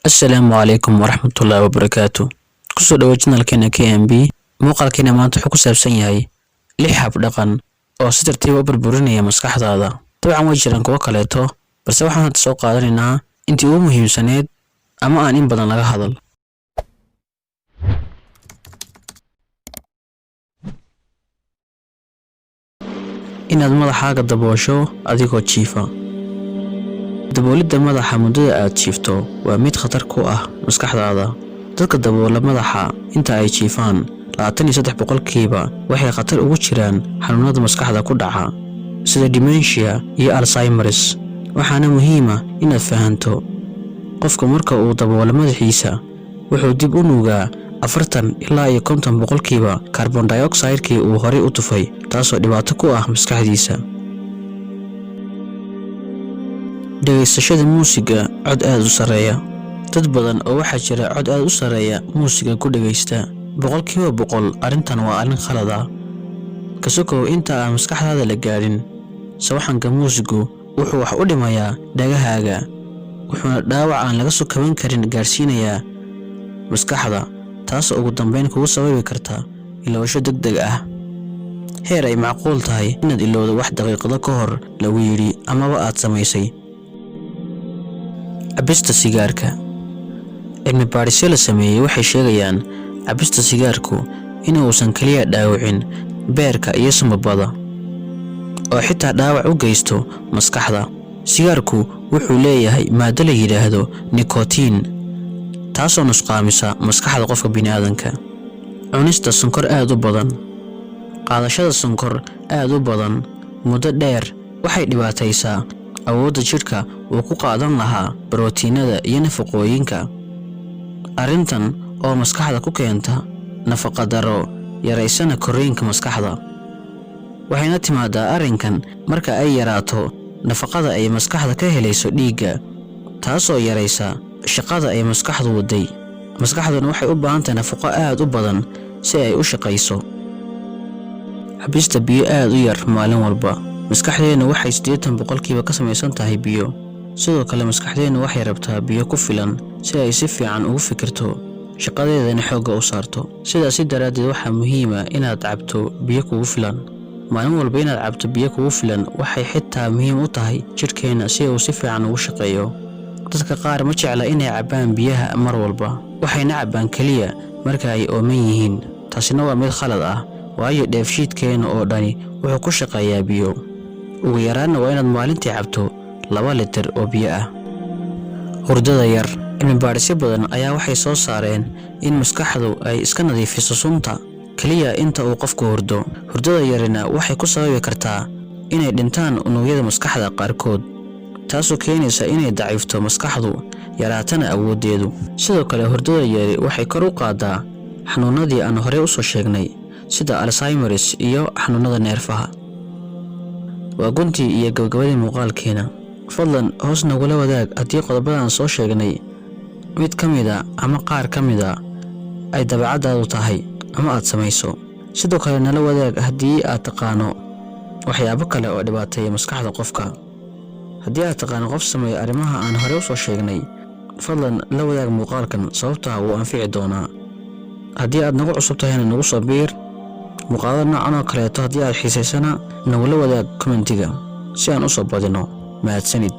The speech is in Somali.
Assalaamu calaykum waraxmatullaahi wabarakaatu. Kusoo dhawaad channelkeena KMB. Muuqaalkeena maanta wuxuu ku saabsan yahay 6 hab dhaqan oo si tartiib ah u burburinaya maskaxdaada. Dabcan way jiraan kuwa kaleeto, balse waxaan hadda soo qaadanaynaa intii ugu muhiimsaneed ama aan in badan laga hadal. Inaad madaxaaga daboosho adigoo jiifa. daboolidda madaxa muddada aad jiifto waa mid khatar ku ah maskaxdaada. Dadka daboola madaxa inta ay jiifaan 23% waxay khatar ugu jiraan xanuunada maskaxda ku dhaca sida dementia iyo Alzheimer's. Waxaana muhiim ah inaad fahanto qofka marka uu daboolo madaxiisa wuxuu dib u nuugaa 40 ilaa 50% carbon dioxide uu horey u tufay, taasoo dhibaato ku ah maskaxdiisa. Dhageysashada muusiga cod aad u sareeya. Dad badan oo waxaa jira cod aad u sareeya muusiga ku dhageysta 100% arrintan waa arrin khalad ah. Ka sokow inta aan maskaxdaada la gaarin, sawaxanka muusigu wuxuu wax u dhimayaa dhagahaaga, wuxuuna dhaawac aan laga soo kaban karin gaarsiinayaa maskaxda, taasoo ugu dambeyn kugu sababi karta ilowsho degdeg ah. Heer ay macquul tahay inaad ilowdo wax daqiiqado ka hor lagu yiri amaba aad samaysay. Cabista sigaarka. Cilmi baarisyo la sameeyay waxay sheegayaan cabista sigaarku inuusan kaliya dhaawicin beerka iyo sambabada, oo xitaa dhaawac u geysto maskaxda. Sigaarku wuxuu leeyahay maado la yiraahdo nicotine, taasoo nusqaamisa maskaxda qofka bini'aadanka. Cunista sonkor aad u badan. Qaadashada sonkor aad u badan muddo dheer waxay dhibaataysaa awoodda jidhka uu ku qaadan lahaa borotiinada iyo nafaqooyinka. Arrintan oo maskaxda ku keenta nafaqa darro, yaraysana korriinka maskaxda. Waxayna timaadaa arrinkan marka ay yaraato nafaqada ay maskaxda ka helayso dhiigga, taasoo yaraysa shaqada ay maskaxdu waday. Maskaxduna waxay u baahan tahay nafaqo aad u badan si ay u shaqayso. Cabista biyo aad u yar maalin walba. Maskaxdeena waxay 80% ka samaysan tahay biyo. Sidoo kale maskaxdeena waxay rabtaa biyo ku filan si ay si fiican ugu fikirto, shaqadeedana xoogga u saarto. Sidaas daraadeed waxaa muhiim ah inaad cabto biyo kugu filan. Maalin walba inaad cabto biyo kugu filan waxay xitaa muhiim u tahay jidhkeena si uu si fiican ugu shaqeeyo. Dadka qaar ma jecla inay cabaan biyaha mar walba, waxayna cabaan kaliya marka ay ooman yihiin. Taasina waa mid khalad ah, waayo dheefshiidkeena oo dhani wuxuu ku shaqeeyaa biyo. Ugu yaraana waa inaad maalintii cabto 2 litir oo biyo ah. Hurdada yar. Cilmi baarisyo badan ayaa waxay soo saareen in maskaxdu ay iska nadiifiso sunta kaliya inta uu qofku hurdo. Hurdada yarina waxay ku sababi kartaa inay dhintaan unugyada maskaxda qaarkood, taasoo keenaysa inay daciifto maskaxdu, yaraatana awoodeedu. Sidoo kale hurdada yari waxay kor u qaadaa xanuunadii aan horey u soo sheegnay sida Alzheimer's iyo xanuunada neerfaha. Waa guntii iyo gabagabadii muuqaalkeena. Fadlan hoos nagula wadaag haddii qodobadan soo sheegnay mid ka mid ah ama qaar ka mid ah ay dabeecadaadu tahay ama aad samayso. Sidoo kale nala wadaag haddii aad taqaano waxyaabo kale oo dhibaateeya maskaxda qofka. Haddii aad taqaano qof sameeyo arrimaha aan horey u soo sheegnay, fadlan la wadaag muuqaalkan sababtoo ah wuu anfici doonaa. Haddii aad nagu cusub tahayna nagu soo biir. Muuqaalada noocan oo kaleeto haddii aad xiisaysana nagula wadaag commentiga si aan u soo badino. mahadsanid.